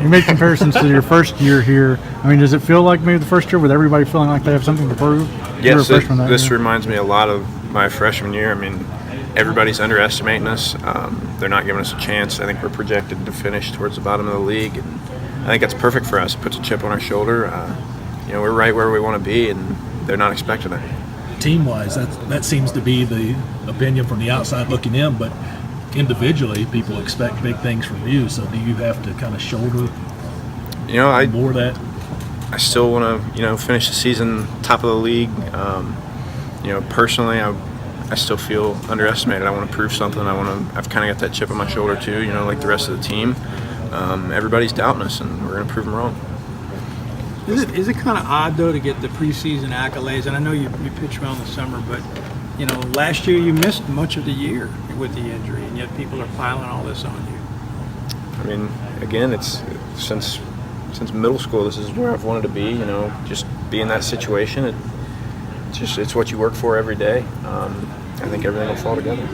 You made comparisons to your first year here. I mean, does it feel like maybe the first year with everybody feeling like they have something to prove? Yes, this reminds me a lot of my freshman year. I mean, everybody's underestimating us. They're not giving us a chance. I think we're projected to finish towards the bottom of the league. And I think that's perfect for us. It puts a chip on our shoulder. We're right where we want to be, and they're not expecting it. Team-wise, that seems to be the opinion from the outside looking in, but individually, people expect big things from you. So do you have to kind of shoulder more of that? I still want to, finish the season top of the league. Personally, I still feel underestimated. I want to prove something. I've kind of got that chip on my shoulder too, like the rest of the team. Everybody's doubting us, and we're going to prove them wrong. Is it kind of odd, though, to get the preseason accolades? And I know you pitched well in the summer, but, last year you missed much of the year with the injury, and yet people are piling all this on you. I mean, again, it's since middle school, this is where I've wanted to be, just be in that situation. It's what you work for every day. I think everything will fall together.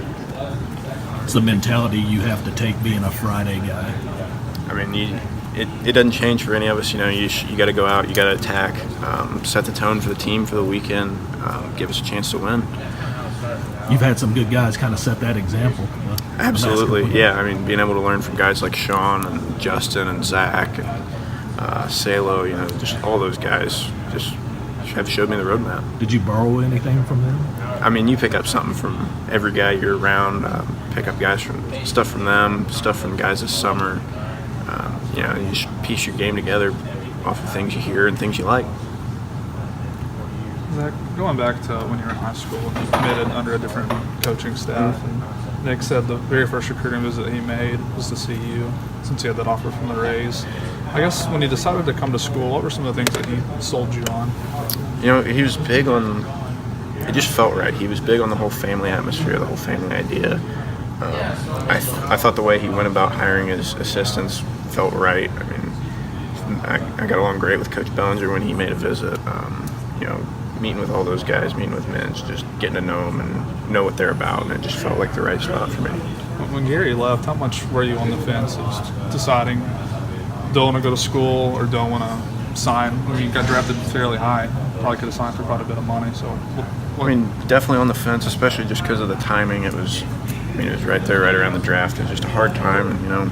It's the mentality you have to take being a Friday guy. I mean, it doesn't change for any of us. You got to go out, you got to attack, set the tone for the team for the weekend, give us a chance to win. You've had some good guys kind of set that example. Absolutely, yeah. I mean, being able to learn from guys like Sean and Justin and Zack and Salo, just all those guys just have showed me the roadmap. Did you borrow anything from them? I mean, you pick up something from every guy you're around. Pick up stuff from them, stuff from guys this summer. You just piece your game together off of things you hear and things you like. Zack, going back to when you were in high school and you committed under a different coaching staff, and Nick said the very first recruiting visit he made was to see you since he had that offer from the Rays. I guess when he decided to come to school, what were some of the things that he sold you on? He was big on – it just felt right. He was big on the whole family atmosphere, the whole family idea. I thought the way he went about hiring his assistants felt right. I mean, I got along great with Coach Bellinger when he made a visit. Meeting with all those guys, meeting with Minch, just getting to know them and know what they're about, and it just felt like the right spot for me. When Gary left, how much were you on the fence of deciding don't want to go to school or don't want to sign? I mean, you got drafted fairly high. Probably could have signed for quite a bit of money. So, I mean, definitely on the fence, especially just because of the timing. It was right there, right around the draft. It was just a hard time, and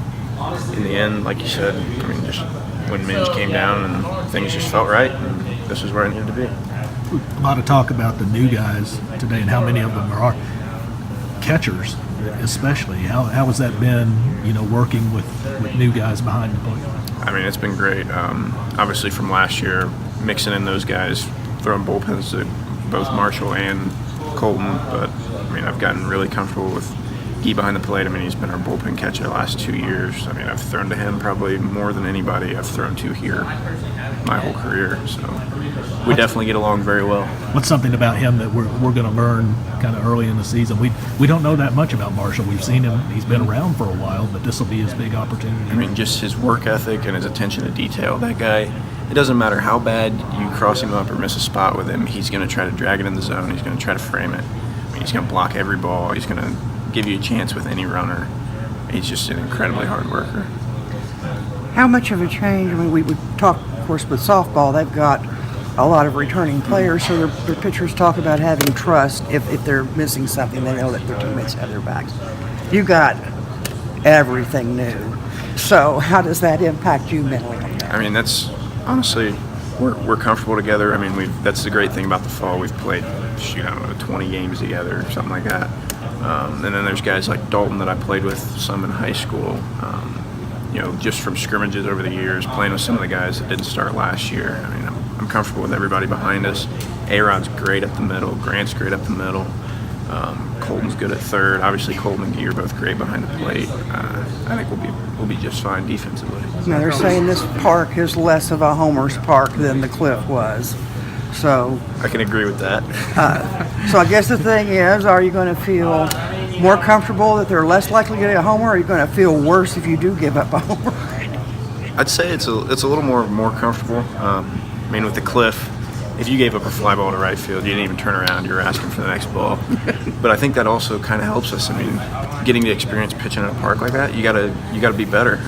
in the end, like you said, just when Minge came down and things just felt right, and this is where I needed to be. A lot of talk about the new guys today and how many of them are catchers, especially. How has that been, working with new guys behind the plate? I mean, it's been great. Obviously, from last year, mixing in those guys, throwing bullpens to both Marshall and Colton. But, I've gotten really comfortable with Guy behind the plate. He's been our bullpen catcher the last 2 years. I've thrown to him probably more than anybody I've thrown to here my whole career. So we definitely get along very well. What's something about him that we're going to learn kind of early in the season? We don't know that much about Marshall. We've seen him. He's been around for a while, but this will be his big opportunity. Just his work ethic and his attention to detail. That guy, it doesn't matter how bad you cross him up or miss a spot with him, he's going to try to drag it in the zone. He's going to try to frame it. He's going to block every ball. He's going to give you a chance with any runner. He's just an incredibly hard worker. How much of a change? We would talk, of course, with softball. They've got a lot of returning players, so their pitchers talk about having trust. If they're missing something, they know that their teammates have their backs. You got everything new. So how does that impact you mentally? That's honestly, we're comfortable together. That's the great thing about the fall. We've played, 20 games together or something like that. And then there's guys like Dalton that I played with some in high school. Just from scrimmages over the years, playing with some of the guys that didn't start last year. I'm comfortable with everybody behind us. A-Rod's great up the middle. Grant's great up the middle. Colton's good at third. Obviously, Colton and Guy are both great behind the plate. I think we'll be just fine defensively. Now they're saying this park is less of a homer's park than the Cliff was. So I can agree with that. So I guess the thing is, are you going to feel more comfortable that they're less likely to get a homer, or are you going to feel worse if you do give up a homer? I'd say it's a little more comfortable. With the Cliff, if you gave up a fly ball to right field, you didn't even turn around. You were asking for the next ball. But I think that also kind of helps us. Getting to experience pitching at a park like that, you gotta be better.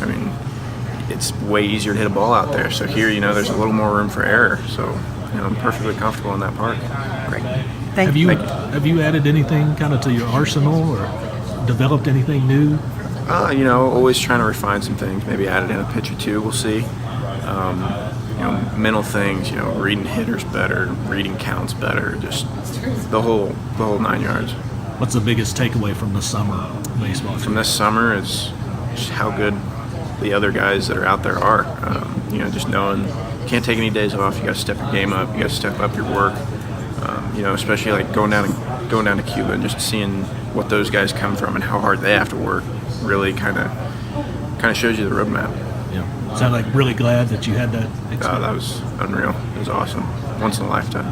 it's way easier to hit a ball out there. So here, there's a little more room for error. So, I'm perfectly comfortable in that park. Great. Thank Have you. you added anything kind of to your arsenal or developed anything new? Always trying to refine some things. Maybe added in a pitch or two. We'll see. Mental things. Reading hitters better, reading counts better. Just the whole 9 yards. What's the biggest takeaway from the summer baseball? From this summer is just how good the other guys that are out there are. Just knowing you can't take any days off. You got to step your game up. You got to step up your work. Especially like going down to Cuba and just seeing what those guys come from and how hard they have to work. Really kind of shows you the roadmap. Yeah. Sound like really glad that you had that experience. That was unreal. It was awesome. Once in a lifetime.